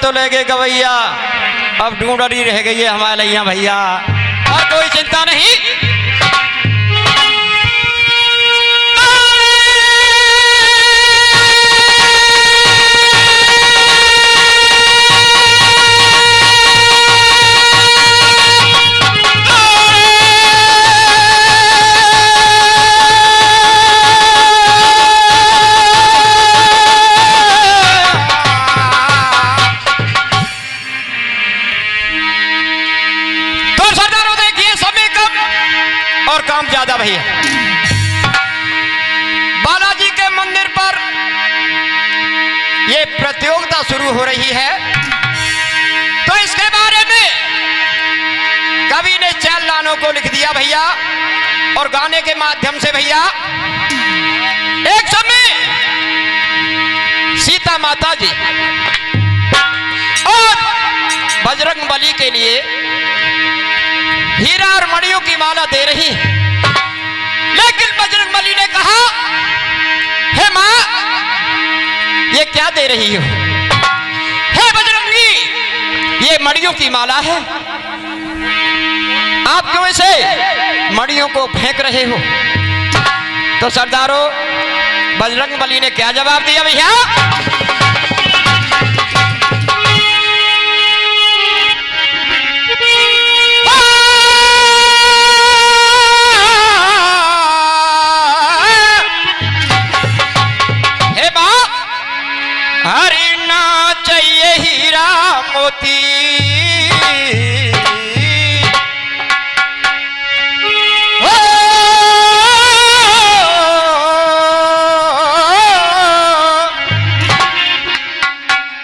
तो ले गए गवैया, अब ढूंढनी रह गई है हमारे यहाँ भैया, और कोई चिंता नहीं। काम ज्यादा भैया, बालाजी के मंदिर पर यह प्रतियोगिता शुरू हो रही है, तो इसके बारे में कवि ने 4 लानों को लिख दिया भैया, और गाने के माध्यम से भैया एक समय सीता माता जी और बजरंगबली के लिए हीरा और मणियों की माला दे रही है, लेकिन बजरंगबली ने कहा, हे मां ये क्या दे रही हो? हे बजरंगी, ये मणियों की माला है, आप क्यों इसे मणियों को फेंक रहे हो? तो सरदारों, बजरंगबली ने क्या जवाब दिया भैया? मोती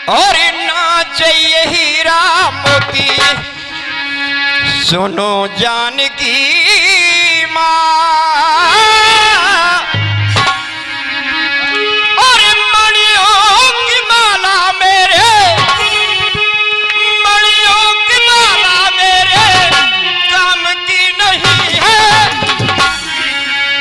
और ना चाहिए हीरा मोती, सुनो जानकी माँ, और मणियों की माला मेरे,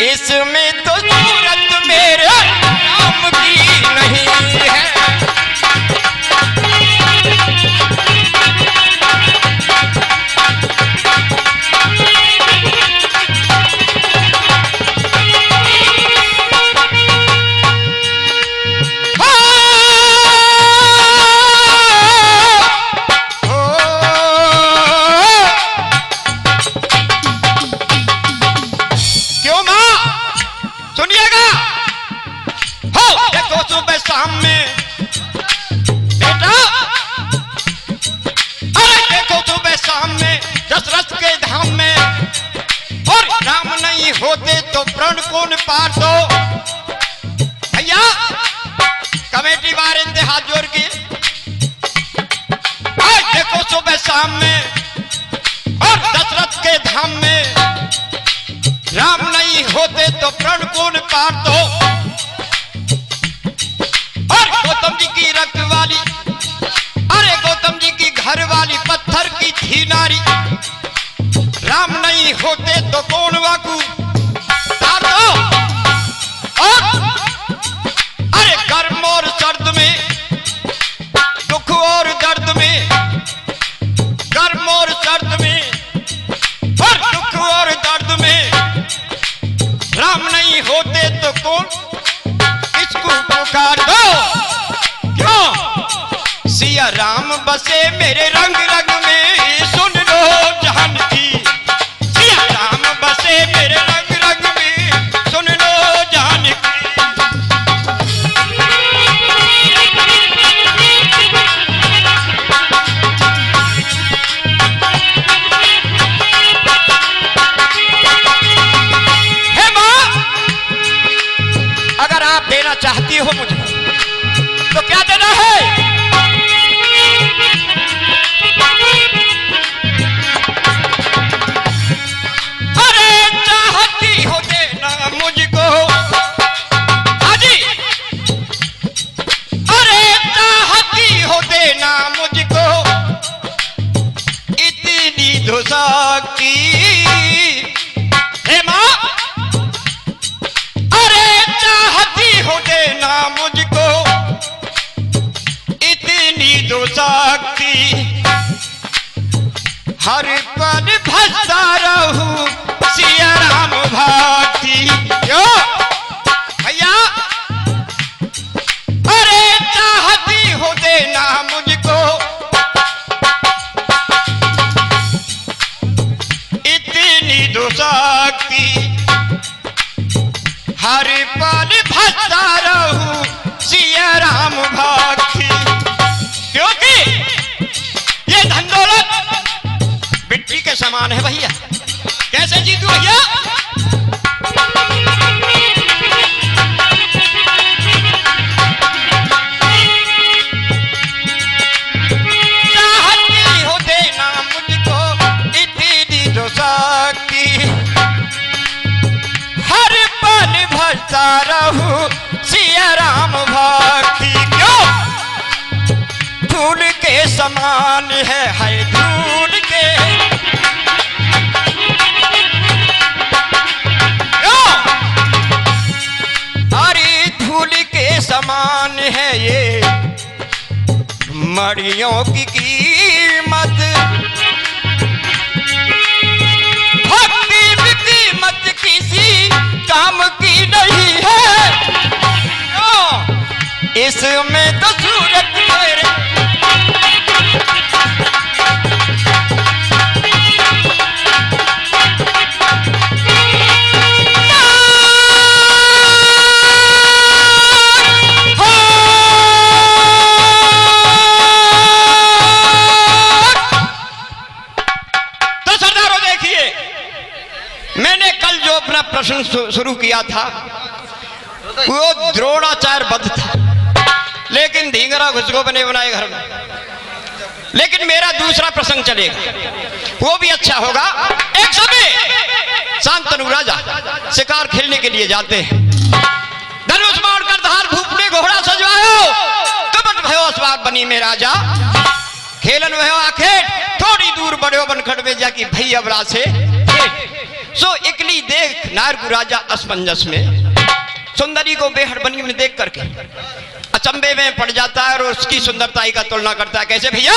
इसमें तो सूरत मेरे राम की नहीं है। शाम में बेटा, अरे देखो सुबह शाम में दशरथ के धाम में, और राम नहीं होते तो प्रण कौन पार दो। भैया कमेटी वाले हाथ जोड़ के, देखो सुबह शाम में और दशरथ के धाम में, राम नहीं होते तो प्रण कौन पार दो। गौतम जी की रखवाली, अरे गौतम जी की घर वाली पत्थर की थी नारी, राम नहीं होते तो कौन वाकू तार दो। और अरे गर्म और सर्द में, दुख और दर्द में, गर्म और सर्द में, और दुख और दर्द में, राम नहीं होते तो कौन इसको पुकार दो। सिया राम बसे मेरे रंग रंग में, सुन लो जानकी, सिया राम बसे मेरे रंग रंग में, सुन लो जानकी। हे मां, अगर आप देना चाहती हो मुझे तो क्या देना है? हर पल भजता रहूं सिया राम भक्ति। क्यों भैया, अरे चाहती हो देना मुझको इतनी दुशक्ति, हर पल भजता रहूं सिया राम भक्ति। क्योंकि ये धन दौलत मिट्टी के समान है भैया। कैसे जीतू भैया? चाहती हो देना मुझको इतनी दुशक्ति, हर पल भजता रहूं सिया राम भक्ति। क्यों धूल के समान है धूल के, अरे धूल के समान है ये मड़ियों की कीमत, भक्ति की कीमत किसी काम की नहीं है। इसमें तो सूरत मेरे प्रश्न शुरू किया था वो द्रोणाचार्य वध था, लेकिन धींगरा घुसको बने बनाए घर में। लेकिन मेरा दूसरा प्रसंग चलेगा, वो भी अच्छा होगा। एक समय शांतनु राजा शिकार खेलने के लिए जाते हैं। धनुष मारकर धार भूप में घोड़ा सजवायो, कपट भयो अस्वाग बनी में राजा, खेलन भयो आखेट थोड़ी दूर बढ़ो बनखड़ में जाकी भई अबरा से। सो इकली देख नारगु राजा असमंजस में सुंदरी को बेहद बनी में देख करके अचंबे में पड़ जाता है और उसकी सुंदरता का तुलना करता है। कैसे भैया?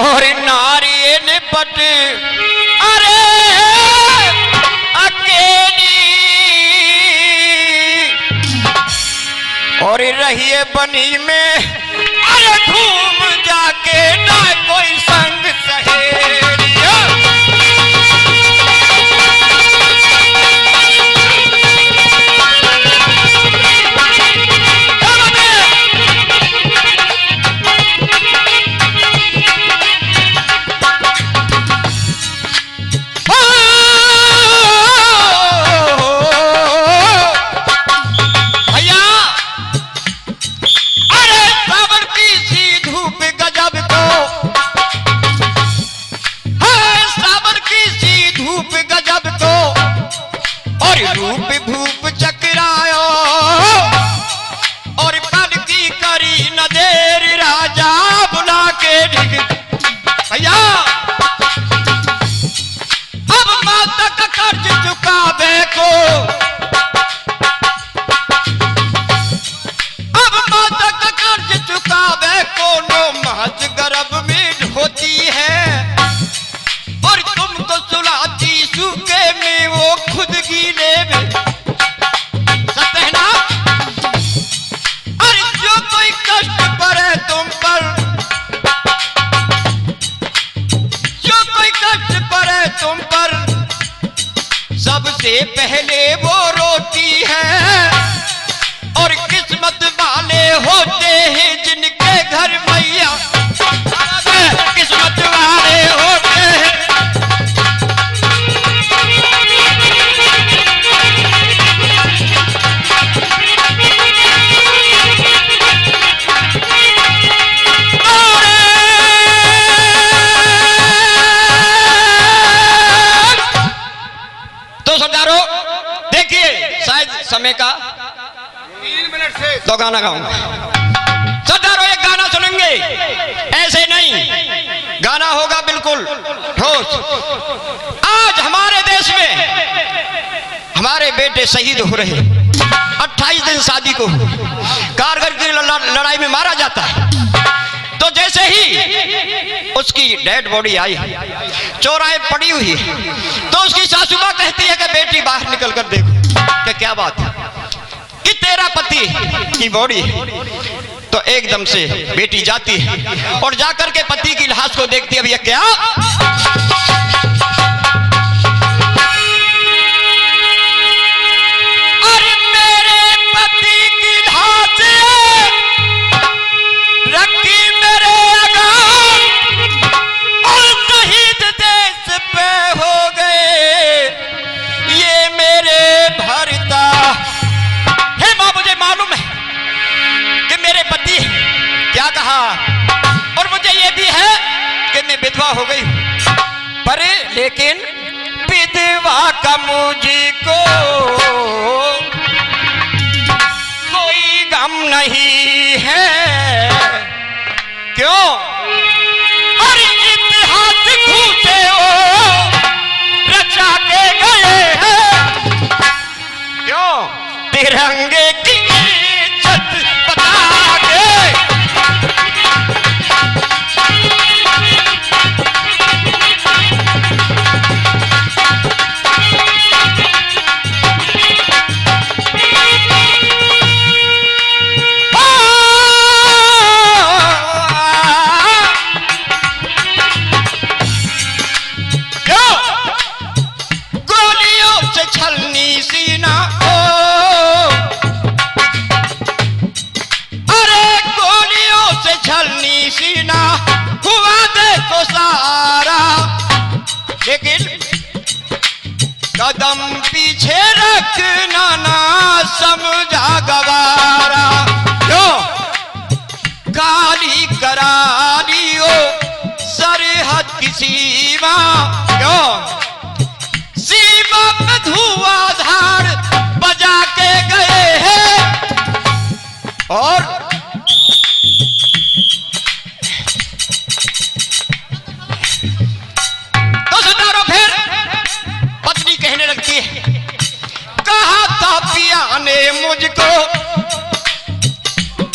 और नारी ने पट अरे अकेली और रहिए बनी में, अरे घूम जाके ना कोई संग सहेलिया। रूप भूप चकरायो और पद की करी न देर, राजा बुला के ढिग भैया अब माता का कर्ज चुकावे को, अब माता का कर्ज चुकावे को नो महज गर्भ में होती है और तुमको सुलाती सूखे में वो खुद गीले में। सत्यना अरे जो कोई कष्ट पड़े तुम पर, जो कोई कष्ट पड़े तुम पर, सबसे पहले वो रोती है और किस्मत वाले होते हैं जिनके घर मैया, किस्मत वाले होते हैं। तो सरदारों देखिए शायद समय का तो गाना गाऊंगा। सरदारों एक गाना सुनेंगे, ऐसे नहीं, गाना होगा बिल्कुल ठोस। आज हमारे देश में हमारे बेटे शहीद हो रहे, 28 दिन शादी को कारगिल की लड़ाई में मारा जाता है। तो जैसे ही उसकी डेड बॉडी आई, चौराहे पड़ी हुई, तो उसकी सासुमा कहती है कि बेटी बाहर निकल कर देखो कि क्या बात है, कि तेरा पति की बॉडी। तो एकदम से बेटी जाती है और जाकर के पति की लाश को देखती है। भैया क्या और मुझे ये भी है कि मैं विधवा हो गई, पर लेकिन विधवा का मुझको कोई गम नहीं है। क्यों? अरे इतिहास घूसे हो रचा के गए हैं। क्यों? तिरंगे की इज्जत बता के। छलनी सीना हो, अरे गोलियों से छलनी सीना हुआ देखो सारा, लेकिन कदम पीछे रखना ना समझा गवारा। जो काली कराली हो सरहद की सीमा, क्यों सीमा पे धुआंधार बजा के गए हैं। और तो सुधारो, फिर पत्नी कहने लगती है, कहा था पिया ने मुझको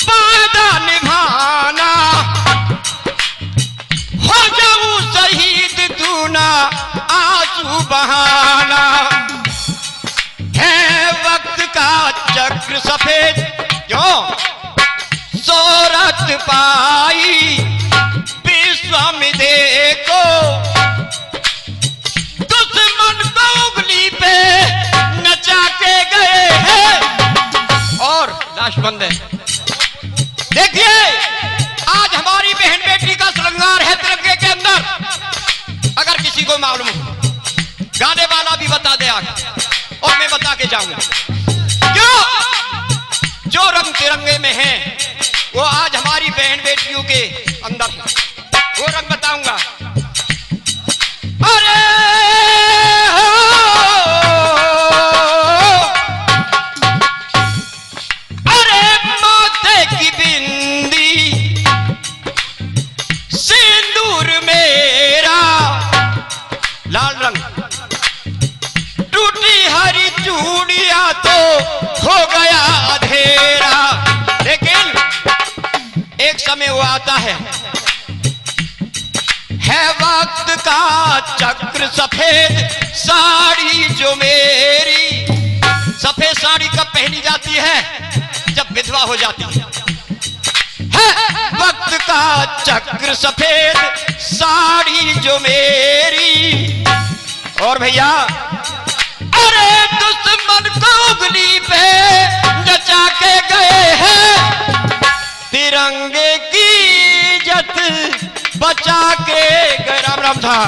वादा निभाना, हो जाऊं शहीद तू ना आंसू बहाना। है वक्त का चक्र सफेद, क्यों शोहरत पाई विश्व में देखो, दुश्मन को उंगली पे नचा के गए हैं। और लाश बंद है। देखिए आज हमारी बहन बेटी का श्रृंगार है तिरंगे के अंदर। अगर किसी को मालूम हो, गाने वाला भी बता दे आगे, और मैं बता के जाऊंगा। क्यों? जो रंग तिरंगे में है वो आज हमारी बहन बेटियों के अंदर है, वो रंग बताऊंगा। अरे अरे माथे की बिंदी सिंदूर मेरा लाल रंग, टूटी हरी चूड़िया तो हो गया अंधेरा। लेकिन एक समय वो आता है वक्त का चक्र सफेद साड़ी जो मेरी, सफेद साड़ी कब पहनी जाती है? जब विधवा हो जाती है। वक्त का चक्र सफेद साड़ी जो मेरी। और भैया अरे दुश्मन को उंगली पे नचा के गए हैं, तिरंगे की इज्जत बचा के गए। राम राम था।